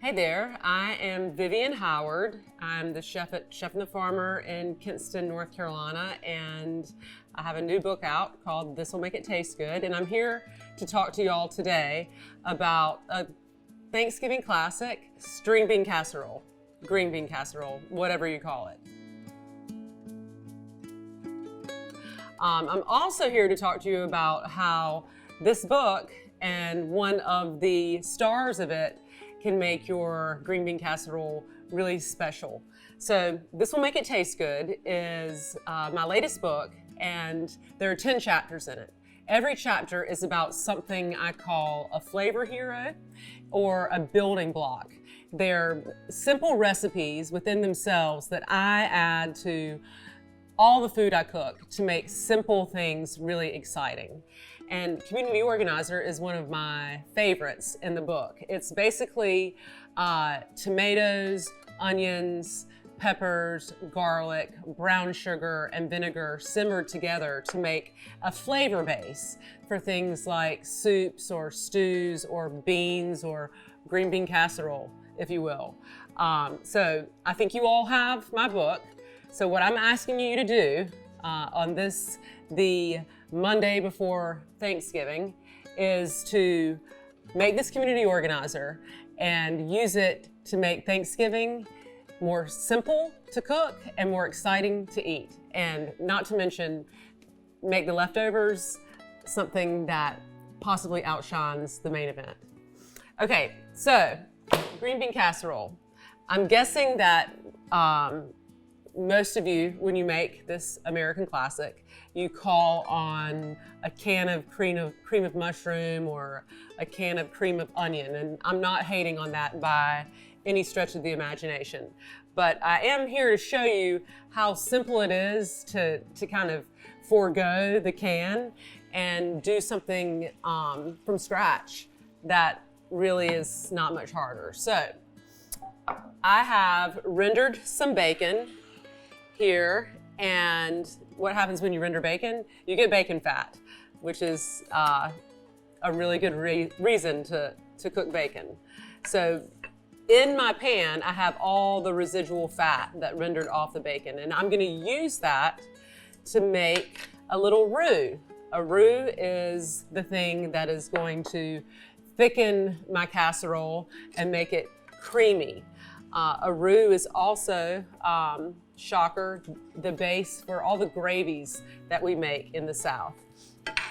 Hey there, I am Vivian Howard. I'm the chef at Chef and the Farmer in Kinston, North Carolina, and I have a new book out called This Will Make It Taste Good, and I'm here to talk to you all today about a Thanksgiving classic, string bean casserole, green bean casserole, whatever you call it. I'm also here to talk to you about how this book and one of the stars of it can make your green bean casserole really special. So This Will Make It Taste Good is my latest book, and there are 10 chapters in it. Every chapter is about something I call a flavor hero or a building block. They're simple recipes within themselves that I add to all the food I cook to make simple things really exciting. And Community Organizer is one of my favorites in the book. It's basically tomatoes, onions, peppers, garlic, brown sugar, and vinegar simmered together to make a flavor base for things like soups or stews or beans or green bean casserole, if you will. So I think you all have my book. So what I'm asking you to do on the Monday before Thanksgiving is to make this community organizer and use it to make Thanksgiving more simple to cook and more exciting to eat. And not to mention, make the leftovers something that possibly outshines the main event. Okay, so green bean casserole. I'm guessing that most of you, when you make this American classic, you call on a can of cream of mushroom or a can of cream of onion. And I'm not hating on that by any stretch of the imagination. But I am here to show you how simple it is to kind of forego the can and do something from scratch that really is not much harder. So I have rendered some bacon here, and what happens when you render bacon? You get bacon fat, which is a really good reason to cook bacon. So in my pan, I have all the residual fat that rendered off the bacon, and I'm gonna use that to make a little roux. A roux is the thing that is going to thicken my casserole and make it creamy. A roux is also, shocker, the base for all the gravies that we make in the South.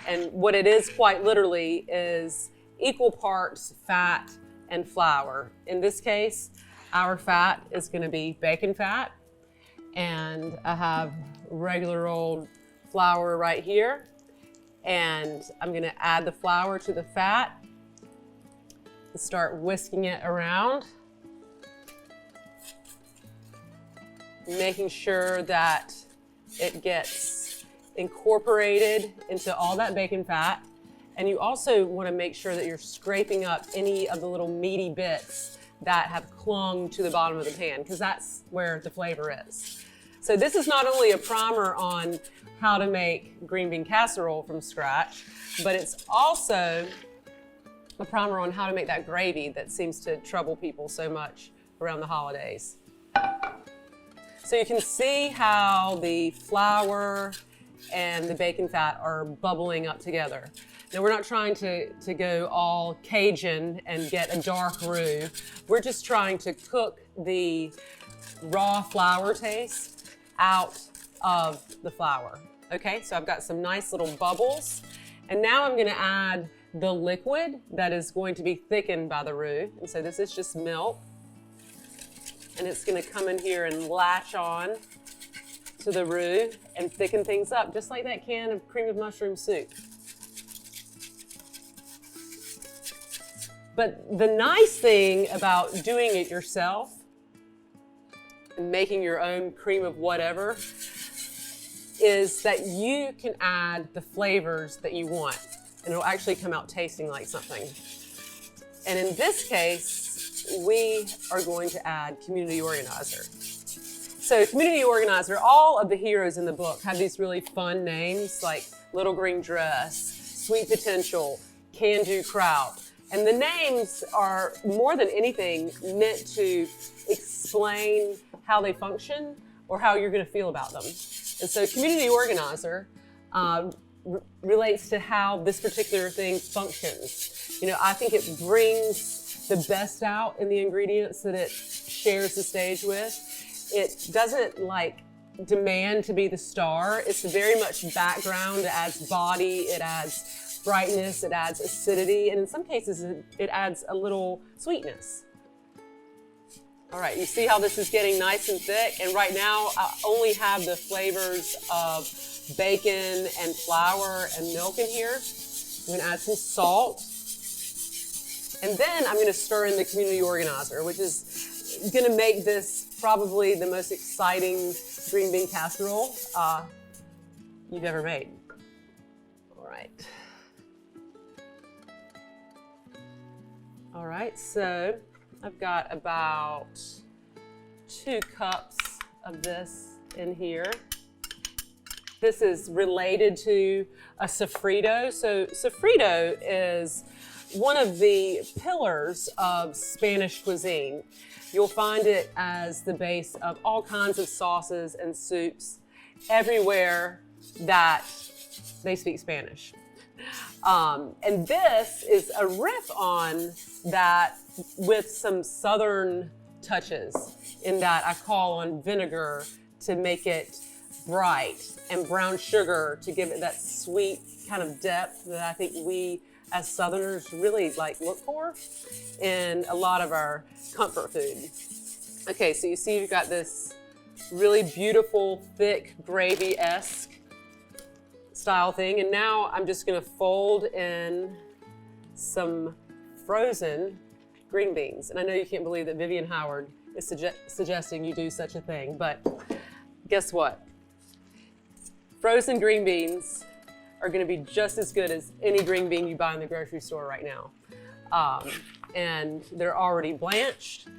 And what it is quite literally is equal parts fat and flour. In this case, our fat is going to be bacon fat, and I have regular old flour right here, and I'm going to add the flour to the fat and start whisking it around, making sure that it gets incorporated into all that bacon fat. And you also want to make sure that you're scraping up any of the little meaty bits that have clung to the bottom of the pan, because that's where the flavor is. So this is not only a primer on how to make green bean casserole from scratch, but it's also a primer on how to make that gravy that seems to trouble people so much around the holidays. So you can see how the flour and the bacon fat are bubbling up together. Now we're not trying to go all Cajun and get a dark roux. We're just trying to cook the raw flour taste out of the flour. Okay, so I've got some nice little bubbles. And now I'm gonna add the liquid that is going to be thickened by the roux. And so this is just milk. And it's gonna come in here and latch on to the roux and thicken things up, just like that can of cream of mushroom soup. But the nice thing about doing it yourself and making your own cream of whatever is that you can add the flavors that you want, and it'll actually come out tasting like something. And in this case, we are going to add Community Organizer. So Community Organizer, all of the heroes in the book have these really fun names like Little Green Dress, Sweet Potential, Can Do Kraut, And the names are, more than anything, meant to explain how they function or how you're going to feel about them. And so community organizer relates to how this particular thing functions. You know, I think it brings the best out in the ingredients that it shares the stage with. It doesn't like demand to be the star. It's very much background. It adds body, it adds brightness, it adds acidity, and in some cases it adds a little sweetness. All right, you see how this is getting nice and thick? And right now I only have the flavors of bacon and flour and milk in here. I'm gonna add some salt. And then I'm gonna stir in the community organizer, which is gonna make this probably the most exciting green bean casserole you've ever made. All right. All right, so I've got about 2 cups of this in here. This is related to a sofrito. So sofrito is one of the pillars of Spanish cuisine. You'll find it as the base of all kinds of sauces and soups everywhere that they speak Spanish. And this is a riff on that with some southern touches, in that I call on vinegar to make it bright and brown sugar to give it that sweet kind of depth that I think we as Southerners really look for in a lot of our comfort food. Okay, so you see you've got this really beautiful, thick, gravy-esque style thing, and now I'm just gonna fold in some frozen green beans. And I know you can't believe that Vivian Howard is suggesting you do such a thing, but guess what? Frozen green beans are gonna be just as good as any green bean you buy in the grocery store right now. And they're already blanched,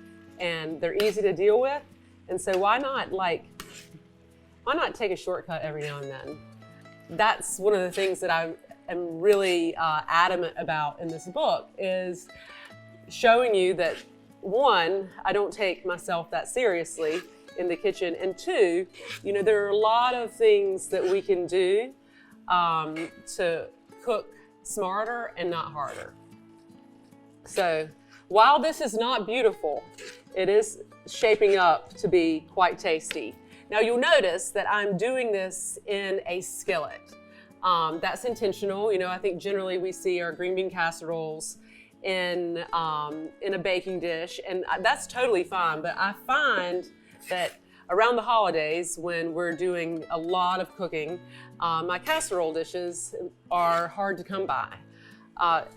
and they're easy to deal with. And so why not take a shortcut every now and then? That's one of the things that I am really adamant about in this book, is showing you that, one, I don't take myself that seriously in the kitchen, and two, you know, there are a lot of things that we can do to cook smarter and not harder. So while this is not beautiful, it is shaping up to be quite tasty. Now you'll notice that I'm doing this in a skillet. That's intentional. You know, I think generally we see our green bean casseroles in a baking dish, and that's totally fine. But I find that around the holidays, when we're doing a lot of cooking, my casserole dishes are hard to come by.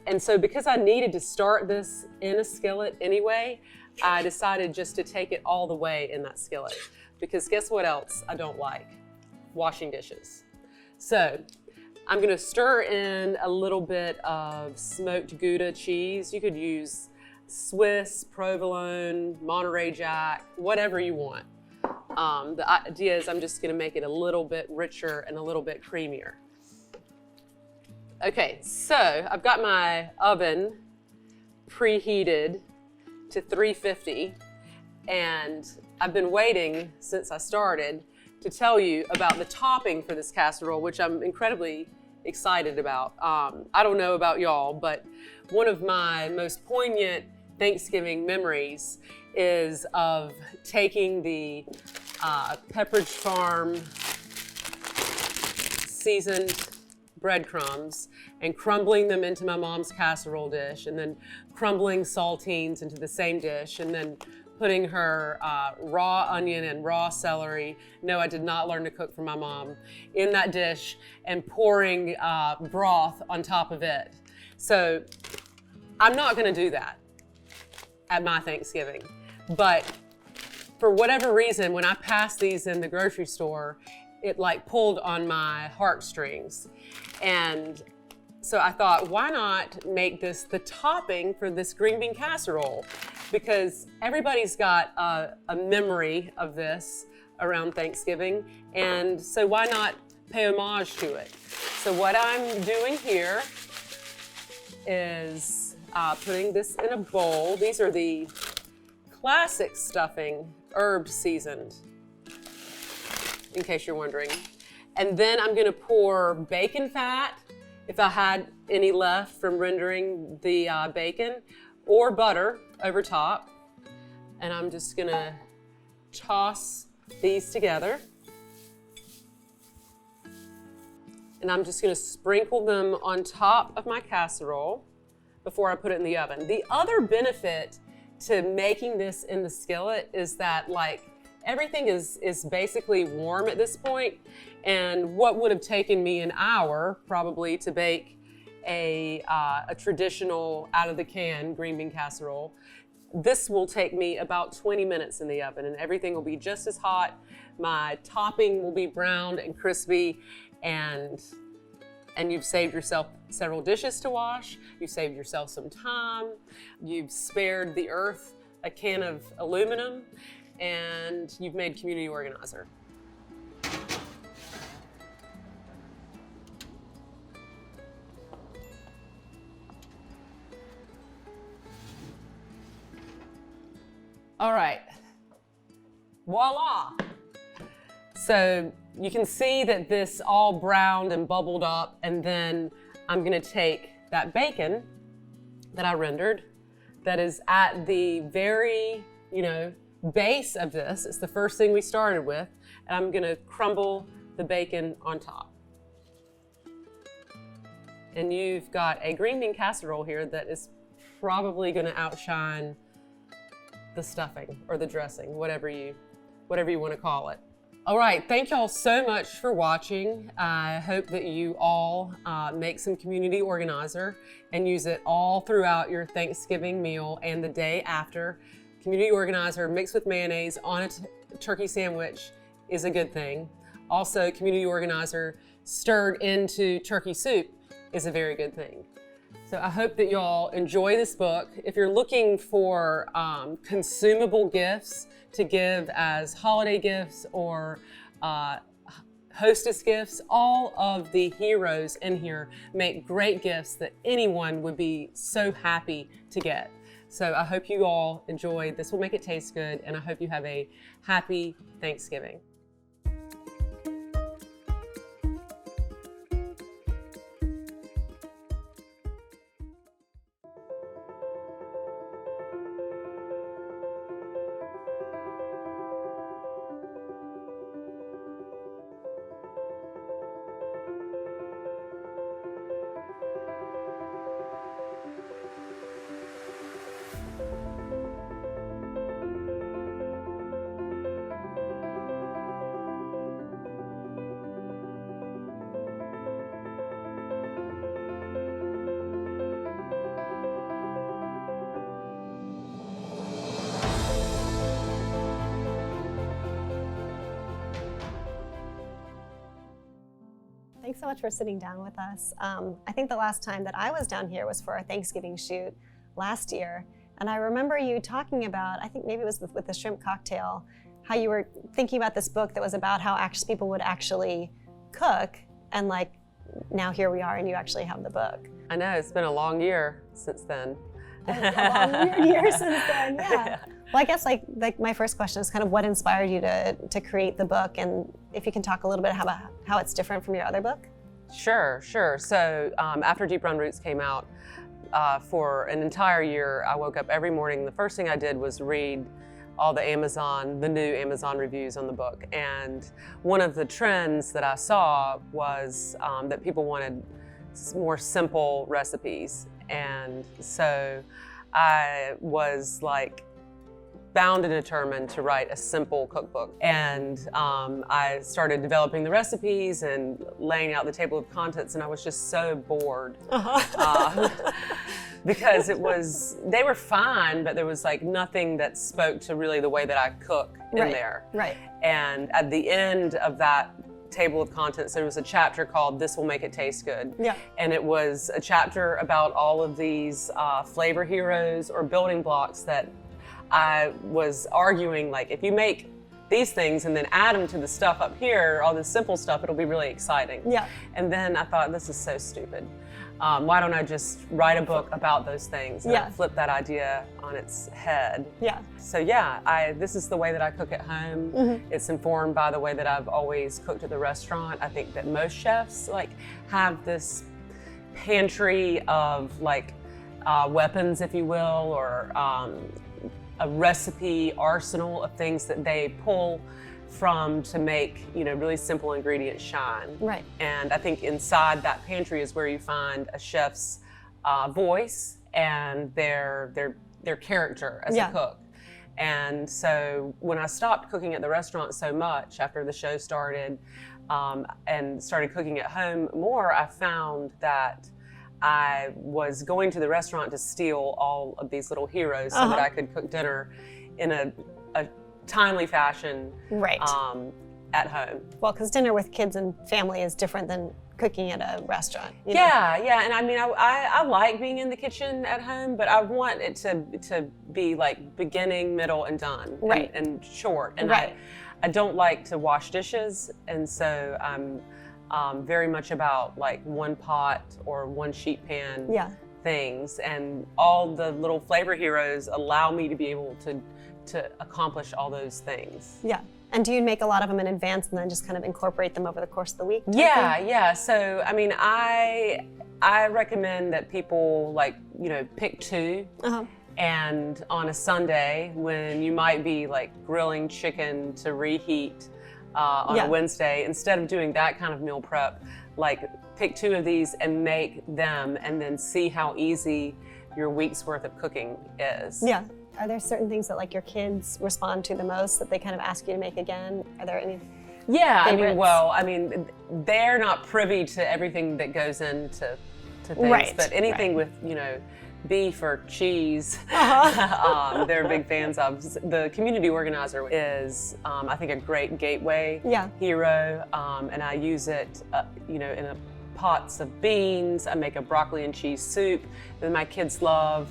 And so because I needed to start this in a skillet anyway, I decided just to take it all the way in that skillet. Because guess what else I don't like? Washing dishes. So I'm gonna stir in a little bit of smoked Gouda cheese. You could use Swiss, provolone, Monterey Jack, whatever you want. The idea is I'm just gonna make it a little bit richer and a little bit creamier. Okay, so I've got my oven preheated to 350, and I've been waiting since I started to tell you about the topping for this casserole, which I'm incredibly excited about. I don't know about y'all, but one of my most poignant Thanksgiving memories is of taking the Pepperidge Farm seasoned breadcrumbs and crumbling them into my mom's casserole dish, and then crumbling saltines into the same dish, and then putting her raw onion and raw celery, no, I did not learn to cook from my mom, in that dish, and pouring broth on top of it. So I'm not gonna do that at my Thanksgiving. But for whatever reason, when I passed these in the grocery store, it pulled on my heartstrings. And so I thought, why not make this the topping for this green bean casserole? Because everybody's got a memory of this around Thanksgiving, and so why not pay homage to it? So what I'm doing here is putting this in a bowl. These are the classic stuffing, herb seasoned, in case you're wondering. And then I'm gonna pour bacon fat, if I had any left from rendering the bacon, or butter over top. And I'm just gonna toss these together. And I'm just gonna sprinkle them on top of my casserole before I put it in the oven. The other benefit to making this in the skillet is that everything is basically warm at this point, and what would have taken me an hour probably to bake a traditional out of the can green bean casserole, this will take me about 20 minutes in the oven, and everything will be just as hot. My topping will be browned and crispy, and you've saved yourself several dishes to wash. You've saved yourself some time. You've spared the earth a can of aluminum, and you've made community organizer. All right, voila. So you can see that this all browned and bubbled up, and then I'm gonna take that bacon that I rendered that is at the very, base of this. It's the first thing we started with, and I'm gonna crumble the bacon on top. And you've got a green bean casserole here that is probably gonna outshine the stuffing or the dressing, whatever you want to call it. All right, thank y'all so much for watching. I hope that you all make some community organizer and use it all throughout your Thanksgiving meal and the day after. Community organizer mixed with mayonnaise on a turkey sandwich is a good thing. Also, community organizer stirred into turkey soup is a very good thing. So I hope that y'all enjoy this book. If you're looking for consumable gifts to give as holiday gifts or hostess gifts, all of the heroes in here make great gifts that anyone would be so happy to get. So I hope you all enjoy. This will make it taste good, and I hope you have a happy Thanksgiving. Thanks so much for sitting down with us. I think the last time that I was down here was for our Thanksgiving shoot last year. And I remember you talking about, I think maybe it was with the shrimp cocktail, how you were thinking about this book that was about how people would actually cook. And now here we are and you actually have the book. I know, it's been a long year since then. A long year since then, yeah. Well, I guess my first question is kind of what inspired you to create the book, and if you can talk a little bit about how it's different from your other book. Sure. So after Deep Run Roots came out, for an entire year, I woke up every morning. The first thing I did was read all the new Amazon reviews on the book. And one of the trends that I saw was that people wanted more simple recipes. And so I was bound and determined to write a simple cookbook. And I started developing the recipes and laying out the table of contents, and I was just so bored. Because they were fine, but there was nothing that spoke to really the way that I cook in there. Right. And at the end of that table of contents, there was a chapter called This Will Make It Taste Good. Yeah. And it was a chapter about all of these flavor heroes or building blocks that I was arguing, if you make these things and then add them to the stuff up here, all this simple stuff, it'll be really exciting. Yeah. And then I thought, this is so stupid. Why don't I just write a book about those things and Yeah. flip that idea on its head? Yeah. So yeah, this is the way that I cook at home. Mm-hmm. It's informed by the way that I've always cooked at the restaurant. I think that most chefs like have this pantry of like weapons, if you will, or a recipe arsenal of things that they pull from to make, you know, really simple ingredients shine. Right. And I think inside that pantry is where you find a chef's voice and their character as Yeah. a cook. And so when I stopped cooking at the restaurant so much after the show started and started cooking at home more, I found that I was going to the restaurant to steal all of these little heroes so that I could cook dinner in a timely fashion Right. at home. Well, because dinner with kids and family is different than cooking at a restaurant. You know? Yeah, and I mean, I like being in the kitchen at home, but I want it to be like beginning, middle, and done, Right. and short. And Right. I don't like to wash dishes, and so I'm very much about like one pot or one sheet pan Yeah. things, and all the little flavor heroes allow me to be able to accomplish all those things. Yeah. And do you make a lot of them in advance and then just kind of incorporate them over the course of the week? Yeah. So I mean, I recommend that people like, you know, pick two. And on a Sunday, when you might be like grilling chicken to reheat on Yeah. a Wednesday, instead of doing that kind of meal prep, like pick two of these and make them, and then see how easy your week's worth of cooking is. Yeah. Are there certain things that like your kids respond to the most that they kind of ask you to make again? Are there any? Yeah, favorites? I mean, they're not privy to everything that goes into things, Right, but anything right. with, you know, beef or cheese, they're big fans of. The community organizer is, I think, a great gateway Yeah. hero, and I use it, you know, in pots of beans. I make a broccoli and cheese soup that my kids love.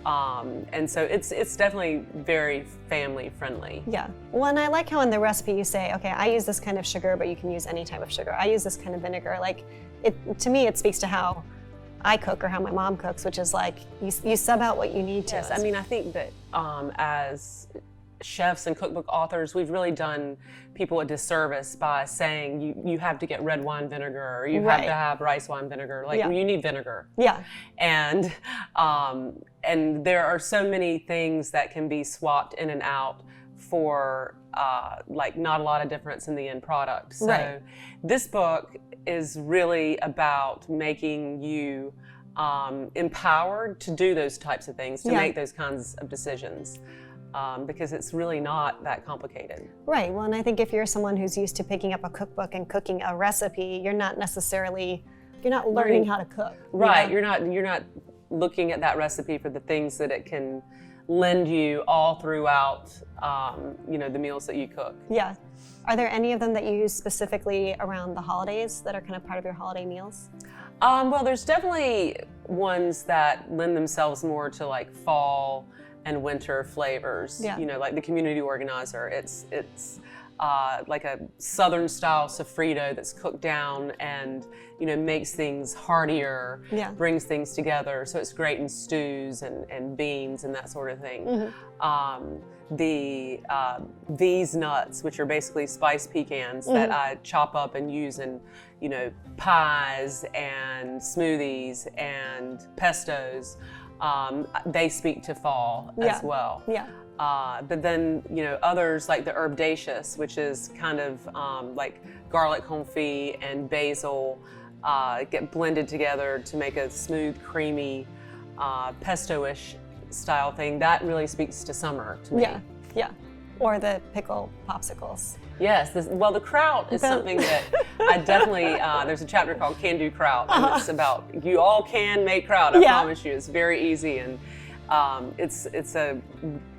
And so it's definitely very family friendly. Yeah. Well, and I like how in the recipe you say, okay, I use this kind of sugar, but you can use any type of sugar. I use this kind of vinegar. Like, to me, it speaks to how I cook or how my mom cooks, which is like you sub out what you need to. Yes, I mean, I think that as chefs and cookbook authors, we've really done people a disservice by saying you have to get red wine vinegar or you have Right. to have rice wine vinegar. Like, Yeah. you need vinegar. Yeah. And there are so many things that can be swapped in and out for like not a lot of difference in the end product. So Right. this book is really about making you empowered to do those types of things, to Yeah. make those kinds of decisions. Because it's really not that complicated. Right. Well, and I think if you're someone who's used to picking up a cookbook and cooking a recipe, you're not learning how to cook. you Right. know? You're not looking at that recipe for the things that it can lend you all throughout, you know, the meals that you cook. Yeah. Are there any of them that you use specifically around the holidays that are kind of part of your holiday meals? Well, there's definitely ones that lend themselves more to like fall and winter flavors. Yeah. You know, like the community organizer. It's like a Southern style sofrito that's cooked down and, you know, makes things heartier, Yeah. brings things together. So it's great in stews and beans and that sort of thing. Mm-hmm. These nuts, which are basically spiced pecans that I chop up and use in, you know, pies and smoothies and pestos. They speak to fall Yeah. as well. Yeah. But then, you know, others like the herbaceous, which is kind of like garlic confit and basil, get blended together to make a smooth, creamy, pesto-ish style thing. That really speaks to summer to me. Yeah. Yeah. Or the pickle popsicles. Yes, the kraut is something that I definitely, there's a chapter called Can Do Kraut, and it's about, you all can make kraut, I Yeah. promise you. It's very easy, and it's a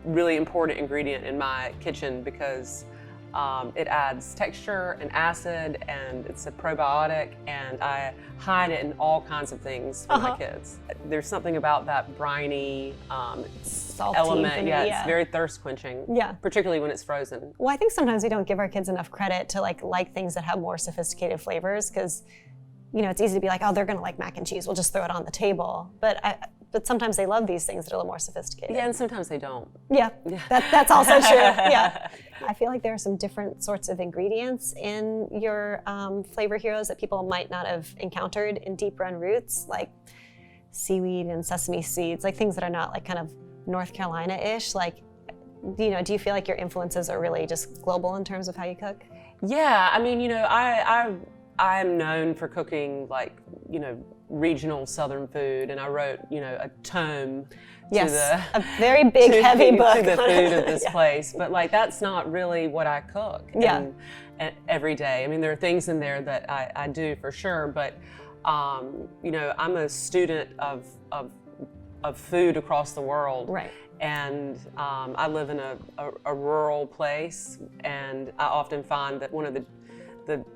really important ingredient in my kitchen because It adds texture and acid, and it's a probiotic, and I hide it in all kinds of things for my kids. There's something about that briny Salty element. yeah, It's very thirst quenching, particularly when it's frozen. Well, I think sometimes we don't give our kids enough credit to like things that have more sophisticated flavors, because it's easy to be like, oh, they're gonna like mac and cheese, we'll just throw it on the table. But sometimes they love these things that are a little more sophisticated. Yeah, and sometimes they don't. Yeah, that's also true. Yeah, I feel like there are some different sorts of ingredients in your flavor heroes that people might not have encountered in Deep Run Roots, like seaweed and sesame seeds, like things that are not like kind of North Carolina-ish. Like, do you feel like your influences are really just global in terms of how you cook? Yeah, I mean, I'm known for cooking like, regional Southern food, and I wrote, a tome to a very big, heavy book to the food of this place. But like, that's not really what I cook every day. I mean, there are things in there that I do for sure, but I'm a student of food across the world. Right. And I live in a rural place, and I often find that one of the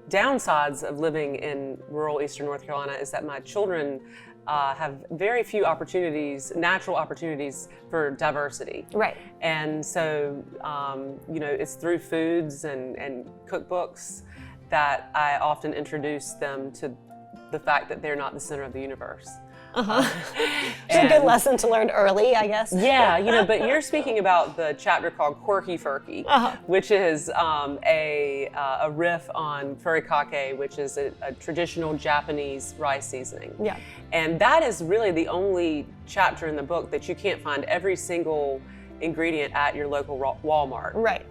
downsides of living in rural Eastern North Carolina is that my children have very few natural opportunities for diversity. Right. And so, it's through foods and cookbooks that I often introduce them to the fact that they're not the center of the universe. It's a good lesson to learn early, I guess. Yeah, but you're speaking about the chapter called Quirky Furky, which is a riff on furikake, which is a traditional Japanese rice seasoning. Yeah. And that is really the only chapter in the book that you can't find every single ingredient at your local Walmart. Right.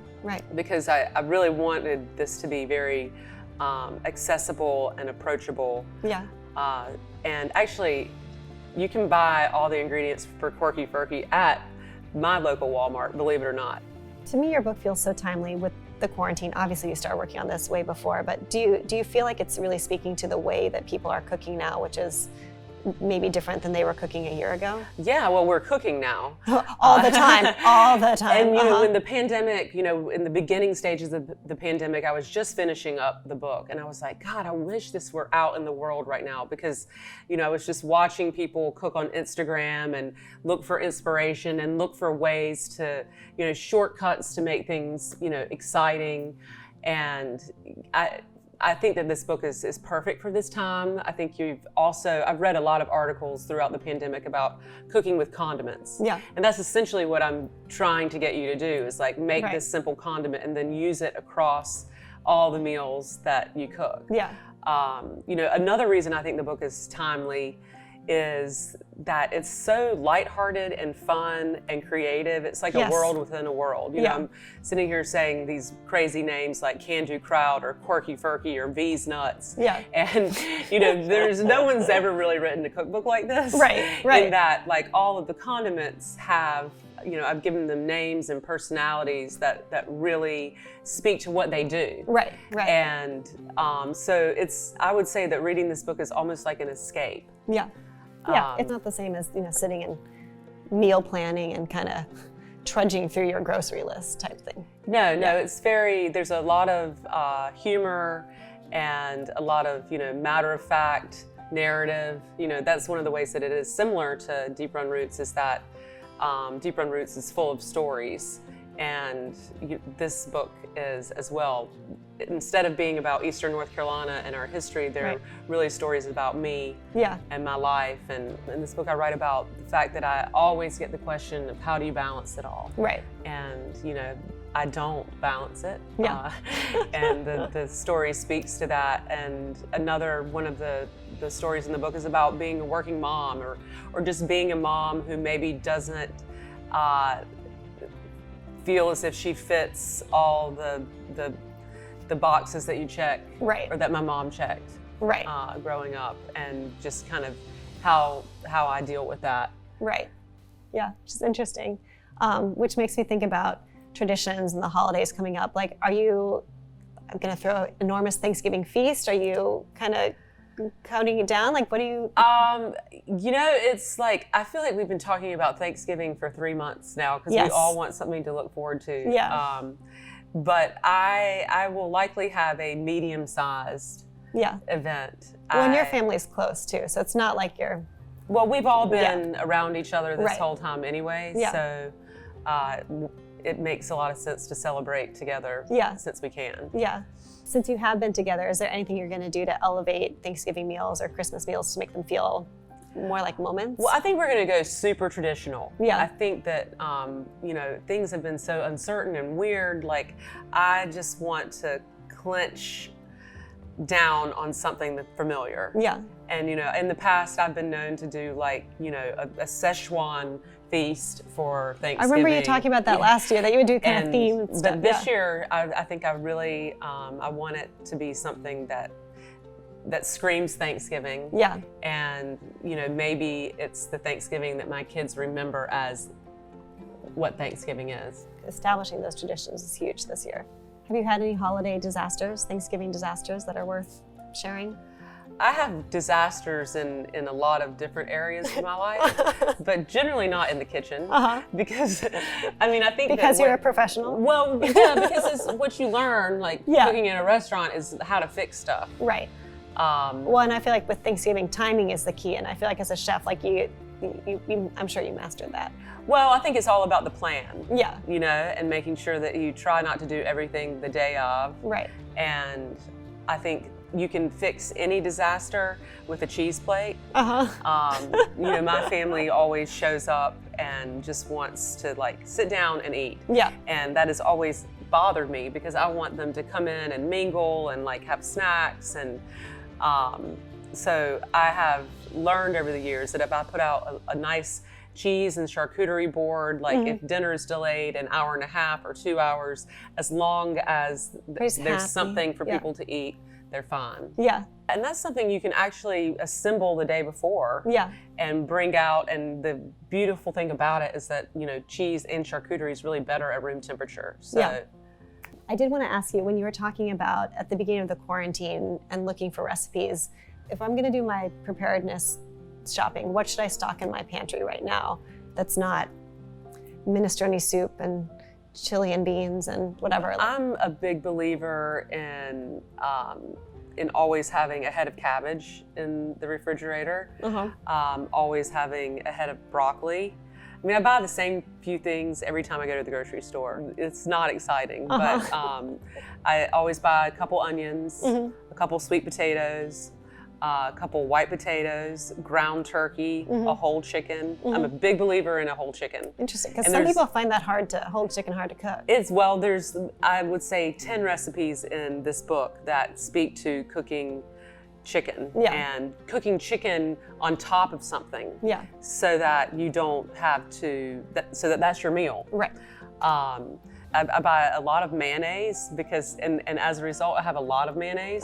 Because I really wanted this to be very accessible and approachable. Yeah. And actually, you can buy all the ingredients for Quirky Furky at my local Walmart, believe it or not. To me, your book feels so timely with the quarantine. Obviously, you started working on this way before, but do you feel like it's really speaking to the way that people are cooking now, which is maybe different than they were cooking a year ago? Yeah, well, we're cooking now. all the time. And when the pandemic, in the beginning stages of the pandemic, I was just finishing up the book, and I was like, God, I wish this were out in the world right now, because, I was just watching people cook on Instagram and look for inspiration and look for ways to, shortcuts to make things, exciting. And I think that this book is perfect for this time. I think I've read a lot of articles throughout the pandemic about cooking with condiments. Yeah. And that's essentially what I'm trying to get you to do, is like make this simple condiment and then use it across all the meals that you cook. Yeah. Another reason I think the book is timely is that it's so lighthearted and fun and creative. It's like a world within a world. I'm sitting here saying these crazy names like Can-Do Kraut or Quirky Furky or V's Nuts. Yeah. And, there's no one's ever really written a cookbook like this. Right. In that, like, all of the condiments have, I've given them names and personalities that really speak to what they do. Right. And so I would say that reading this book is almost like an escape. Yeah. Yeah, it's not the same as, sitting and meal planning and kind of trudging through your grocery list type thing. No, there's a lot of humor and a lot of, matter-of-fact narrative. That's one of the ways that it is similar to Deep Run Roots, is that Deep Run Roots is full of stories. And this book is as well. Instead of being about Eastern North Carolina and our history, they're really stories about me and my life. And in this book, I write about the fact that I always get the question of how do you balance it all? Right. And, I don't balance it. Yeah. And the story speaks to that. And another one of the stories in the book is about being a working mom, or just being a mom who maybe doesn't feel as if she fits all the boxes that you check, or that my mom checked, growing up, and just kind of how I deal with that. Right. Yeah, which is interesting. Which makes me think about traditions and the holidays coming up. Like, are you going to throw an enormous Thanksgiving feast? Are you kind of counting it down? Like, what do you? It's like, I feel like we've been talking about Thanksgiving for 3 months now, because we all want something to look forward to. Yeah. but I will likely have a medium-sized event. Well, and your family's close too, so it's not like you're. Well, we've all been around each other this Right. whole time anyway, so it makes a lot of sense to celebrate together since we can. Yeah. Since you have been together, is there anything you're going to do to elevate Thanksgiving meals or Christmas meals to make them feel more like moments? Well, I think we're going to go super traditional. Yeah. I think that, you know, things have been so uncertain and weird. Like, I just want to clench down on something that's familiar. Yeah. And, you know, in the past, I've been known to do, like, you know, a Szechuan feast for Thanksgiving. I remember you talking about that last year, that you would do kind of themed stuff. But this year, I think I really, I want it to be something that screams Thanksgiving. Yeah. And, you know, maybe it's the Thanksgiving that my kids remember as what Thanksgiving is. Establishing those traditions is huge this year. Have you had any holiday disasters, Thanksgiving disasters that are worth sharing? I have disasters in a lot of different areas of my life, but generally not in the kitchen. Because, I mean, I think because you're a professional? Well, yeah, because it's what you learn, like cooking in a restaurant, is how to fix stuff. Right. Well, and I feel like with Thanksgiving, timing is the key, and I feel like as a chef, like I'm sure you mastered that. Well, I think it's all about the plan. Yeah. You know, and making sure that you try not to do everything the day of. Right. And I think you can fix any disaster with a cheese plate. You know, my family always shows up and just wants to, like, sit down and eat. Yeah. And that has always bothered me because I want them to come in and mingle and, like, have snacks. And so I have learned over the years that if I put out a nice cheese and charcuterie board, like if dinner is delayed an hour and a half or 2 hours, as long as there's something for people to eat, they're fine. Yeah. And that's something you can actually assemble the day before and bring out. And the beautiful thing about it is that, you know, cheese and charcuterie is really better at room temperature. So I did want to ask you, when you were talking about at the beginning of the quarantine and looking for recipes, if I'm going to do my preparedness shopping, what should I stock in my pantry right now that's not minestrone soup and chili and beans and whatever? I'm a big believer in always having a head of cabbage in the refrigerator, always having a head of broccoli. I mean, I buy the same few things every time I go to the grocery store. It's not exciting, but I always buy a couple onions, a couple sweet potatoes, a couple white potatoes, ground turkey, a whole chicken. I'm a big believer in a whole chicken. Interesting, because some people find that whole chicken hard to cook. There's, I would say, 10 recipes in this book that speak to cooking chicken and cooking chicken on top of something so that you don't have to, so that's your meal. Right. I buy a lot of mayonnaise because, and as a result, I have a lot of mayonnaise.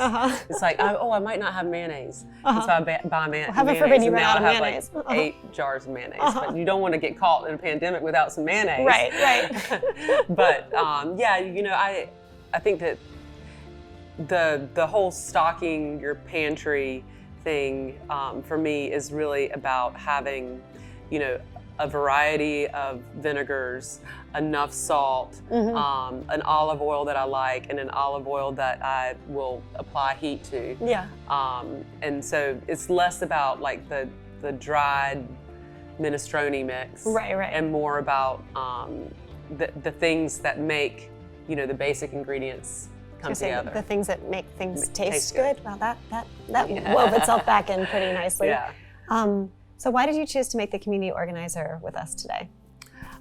It's like, I might not have mayonnaise. And so I buy mayonnaise. Heaven forbid you and run now out of I have mayonnaise. like 8 jars of mayonnaise. But you don't want to get caught in a pandemic without some mayonnaise. Right. But yeah, you know, I think that the whole stocking your pantry thing for me is really about having, you know, a variety of vinegars, enough salt, an olive oil that I like, and an olive oil that I will apply heat to. Yeah. And so it's less about like the dried minestrone mix, right, and more about the things that make, you know, the basic ingredients come together. The things that make things taste good. Well, that wove itself back in pretty nicely. Yeah. So why did you choose to make the community organizer with us today?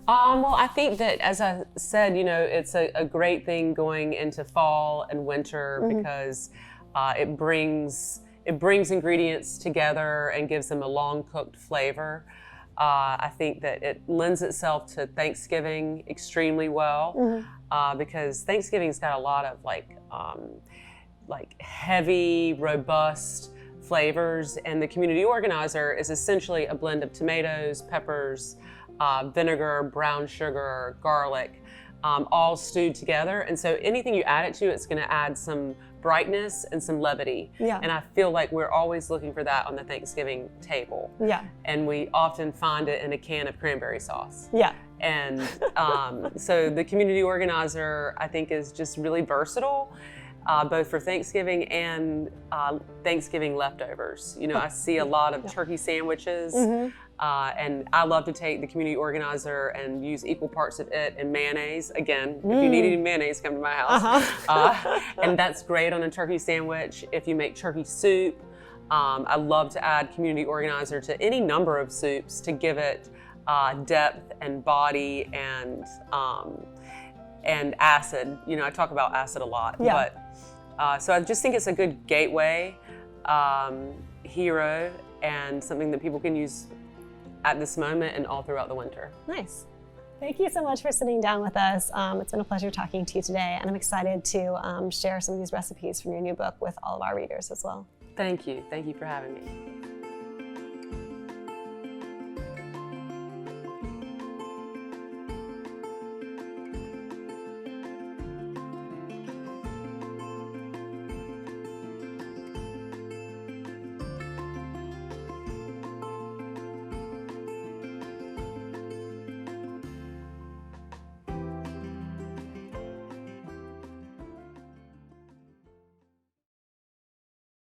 Well, I think that, as I said, you know, it's a great thing going into fall and winter because it brings ingredients together and gives them a long cooked flavor. I think that it lends itself to Thanksgiving extremely well because Thanksgiving's got a lot of like heavy, robust flavors, and the community organizer is essentially a blend of tomatoes, peppers, vinegar, brown sugar, garlic, all stewed together. And so anything you add it to, it's going to add some brightness and some levity. Yeah. And I feel like we're always looking for that on the Thanksgiving table. Yeah. And we often find it in a can of cranberry sauce. Yeah. And so the community organizer, I think, is just really versatile, both for Thanksgiving and Thanksgiving leftovers. You know, I see a lot of turkey sandwiches, and I love to take the community organizer and use equal parts of it and mayonnaise. Again, if you need any mayonnaise, come to my house. And that's great on a turkey sandwich. If you make turkey soup, I love to add community organizer to any number of soups to give it depth and body and acid. You know, I talk about acid a lot, but so I just think it's a good gateway hero and something that people can use at this moment and all throughout the winter. Nice. Thank you so much for sitting down with us. It's been a pleasure talking to you today, and I'm excited to share some of these recipes from your new book with all of our readers as well. Thank you. Thank you for having me.